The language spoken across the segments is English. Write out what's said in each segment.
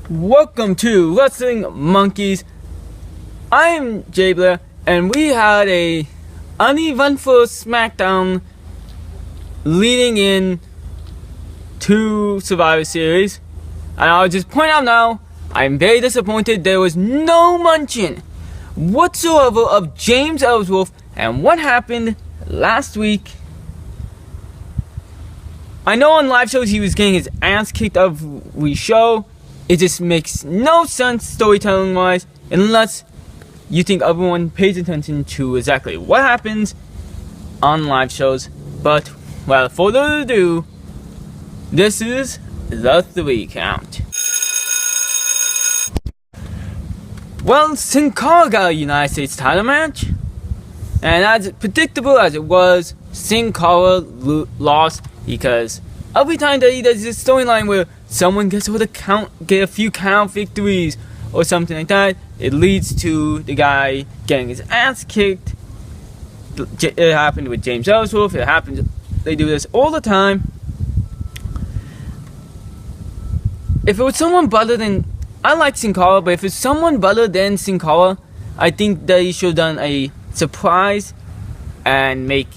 Welcome to Wrestling Monkeys. I'm Jay Blair, and we had a uneventful SmackDown leading in to Survivor Series. And I'll just point out now, I'm very disappointed there was no mention whatsoever of James Ellsworth and what happened last week. I know on live shows he was getting his ass kicked every show. It just makes no sense storytelling wise unless you think everyone pays attention to exactly what happens on live shows. But without further ado, this is the 3 count. Well, Sin Cara got a United States title match, and as predictable as it was, Sin Cara lost because every time that he does this storyline where someone gets get a few count victories or something like that, it leads to the guy getting his ass kicked. It happened with James Ellsworth. It happens. They do this all the time. If it was someone better than, I like Sin Cara, but if it's someone better than Sin Cara, I think that he should have done a surprise and make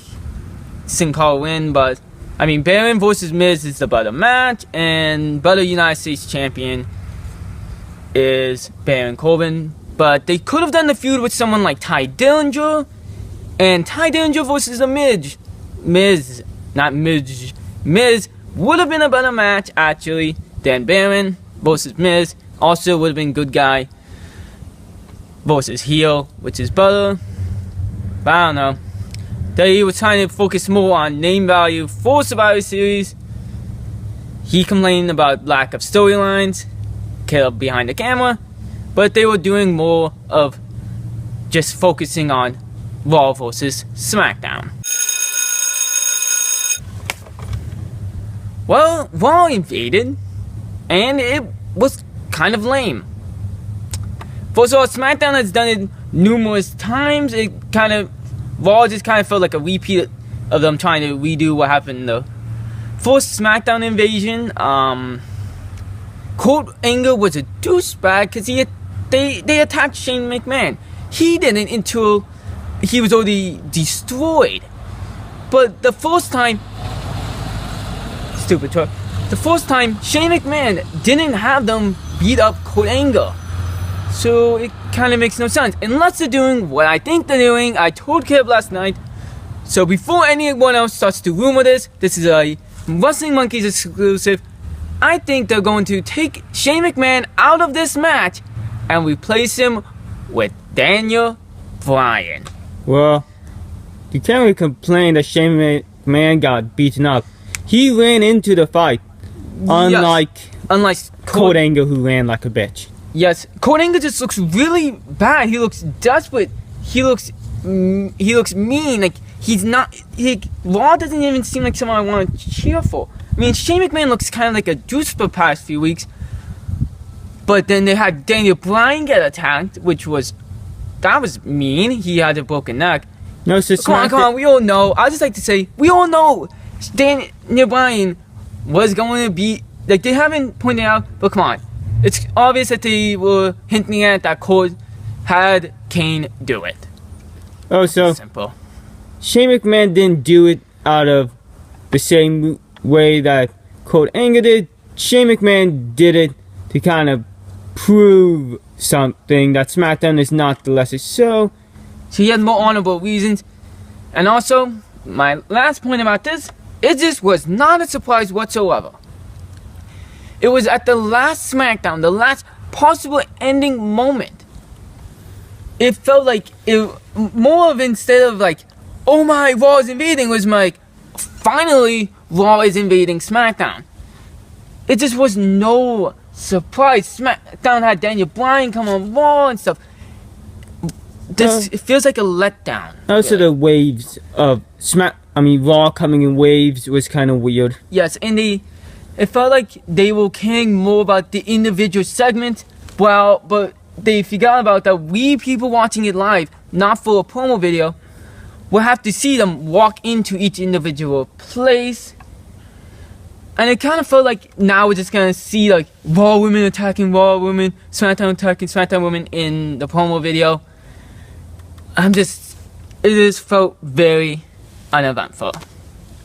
Sin Cara win. But I mean, Baron versus Miz is the better match, and better United States champion is Baron Corbin. But they could have done the feud with someone like Ty Dillinger, and Ty Dillinger versus the Miz would have been a better match actually than Baron versus Miz. Also would have been good guy versus heel, which is better. But I don't know. That he was trying to focus more on name value for Survivor Series. He complained about lack of storylines behind the camera, but they were doing more of just focusing on Raw versus SmackDown. Well, Raw invaded, and it was kind of lame. First of all, SmackDown has done it numerous times. Raw just kind of felt like a repeat of them trying to redo what happened in the first Smackdown Invasion. Kurt Angle was a douchebag because they attacked Shane McMahon. He didn't until he was already destroyed. But the first time, the first time Shane McMahon didn't have them beat up Kurt Angle. So it kind of makes no sense. Unless they're doing what I think they're doing. I told Caleb last night. So before anyone else starts to rumor this is a Wrestling Monkeys exclusive. I think they're going to take Shane McMahon out of this match and replace him with Daniel Bryan. Well, you can't really complain that Shane McMahon got beaten up. He ran into the fight. Unlike Kurt Angle, who ran like a bitch. Yes, Kurt Angle just looks really bad. He looks desperate. He looks mean. Like he's not. Raw doesn't even seem like someone I want to cheer for. I mean, Shane McMahon looks kind of like a douche for the past few weeks. But then they had Daniel Bryan get attacked, which was mean. He had a broken neck. No, so come on. We all know. I just like to say we all know Daniel Bryan was going to be like they haven't pointed out, but come on. It's obvious that they were hinting at that Kurt had Kane do it. Oh, so simple. Shane McMahon didn't do it out of the same way that Kurt Angle did. Shane McMahon did it to kind of prove something that SmackDown is not the lesser show. So he had more honorable reasons. And also, my last point about this, it just was not a surprise whatsoever. It was at the last SmackDown, the last possible ending moment. It felt like more of instead of like, oh my, Raw is invading, was like, finally, Raw is invading SmackDown. It just was no surprise. SmackDown had Daniel Bryan come on Raw and stuff. It feels like a letdown. Also, really. The waves of Raw coming in waves was kind of weird. Yes, and it felt like they were caring more about the individual segment, but they forgot about that we people watching it live, not for a promo video, will have to see them walk into each individual place And it kind of felt like now we're just gonna see like Raw women attacking Raw women, SmackDown attacking SmackDown women in the promo video. It just felt very uneventful.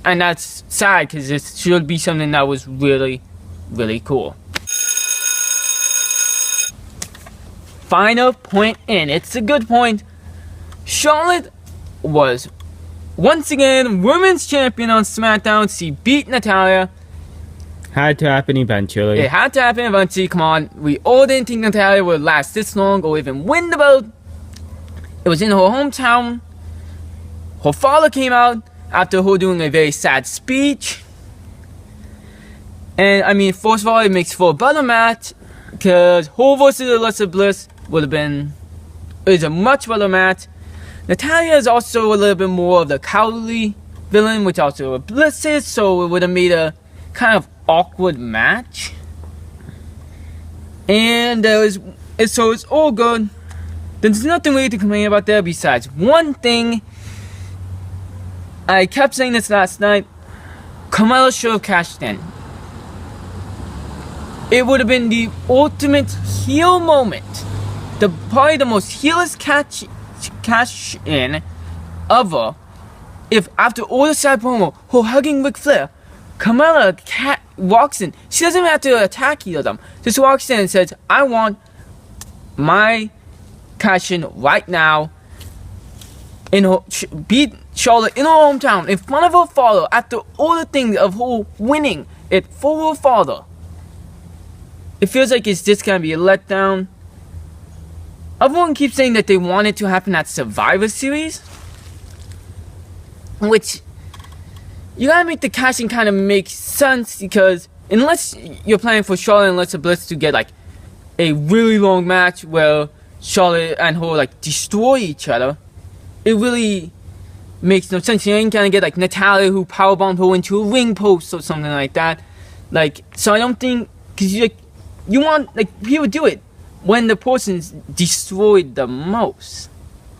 And that's sad because it should be something that was really, really cool. Final point in. It's a good point. Charlotte was once again women's champion on SmackDown. She beat Natalya. Had to happen eventually. It had to happen eventually. Come on. We all didn't think Natalya would last this long or even win the belt. It was in her hometown. Her father came out after her doing a very sad speech. And I mean, first of all, it makes for a better match. Because her versus Alexa Bliss would have been... It's a much better match. Natalya is also a little bit more of the cowardly villain, which also Bliss is. So it would have made a kind of awkward match. And so it's all good. There's nothing really to complain about there besides one thing. I kept saying this last night. Carmella should have cashed in. It would have been the ultimate heel moment. Probably the most heelest cash in ever. If after all the side promo, her hugging Ric Flair, Carmella walks in. She doesn't even have to attack either of them. Just walks in and says, I want my cash in right now. Beat Charlotte in her hometown in front of her father after all the things of her winning it for her father. It feels like it's just gonna be a letdown. Everyone keeps saying that they want it to happen at Survivor Series, which you gotta make the casting kind of make sense, because unless you're planning for Charlotte and Alexa Bliss to get like a really long match where Charlotte and her like destroy each other, it really makes no sense. You ain't gonna get like Natalya who powerbombed her into a ring post or something like that. Like, so I don't think, because you want, like, people do it when the person's destroyed the most.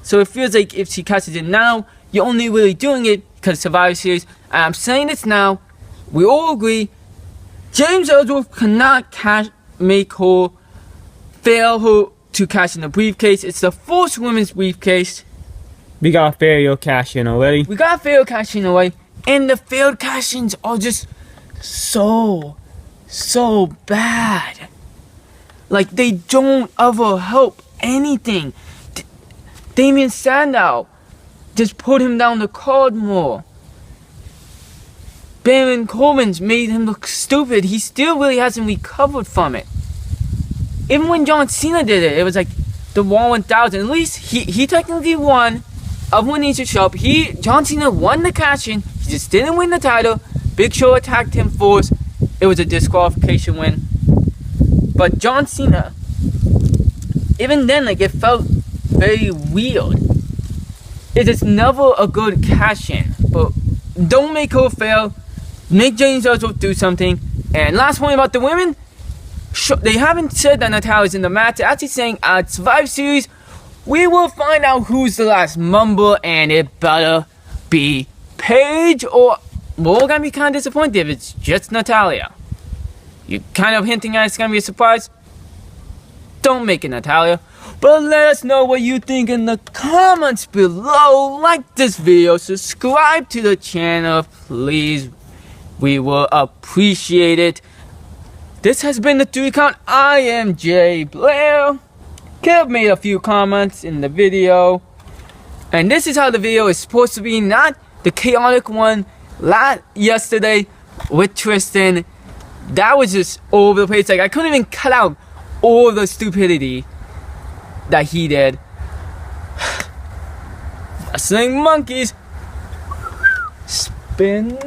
So it feels like if she catches it now, you're only really doing it because Survivor Series. And I'm saying this now, we all agree, James Ellsworth cannot make her fail her to cash in the briefcase. It's the first women's briefcase. We got a failed cash in already. We got a failed cash in away. And the failed cash ins are just so bad. Like, they don't ever help anything. Damien Sandow, just put him down the card more. Baron Corbin's made him look stupid. He still really hasn't recovered from it. Even when John Cena did it, it was like the Raw 1000. At least he technically won. Everyone needs to show up. John Cena won the cash-in. He just didn't win the title. Big Show attacked him first. It was a disqualification win. But John Cena, even then, like, it felt very weird. It is never a good cash-in. But don't make her fail. Make James Ellsworth do something. And last point about the women, they haven't said that Natalya's in the match. They're actually saying at Survivor Series, we will find out who's the last member, and it better be Paige, or we're gonna be kind of disappointed if it's just Natalya. You're kind of hinting at it's gonna be a surprise. Don't make it Natalya. But let us know what you think in the comments below. Like this video, subscribe to the channel, please. We will appreciate it. This has been the 3 Count. I am Jay Blair. Kev made a few comments in the video. And this is how the video is supposed to be, not the chaotic one yesterday with Tristan. That was just all over the place. Like, I couldn't even cut out all the stupidity that he did. Wrestling monkeys. Spin.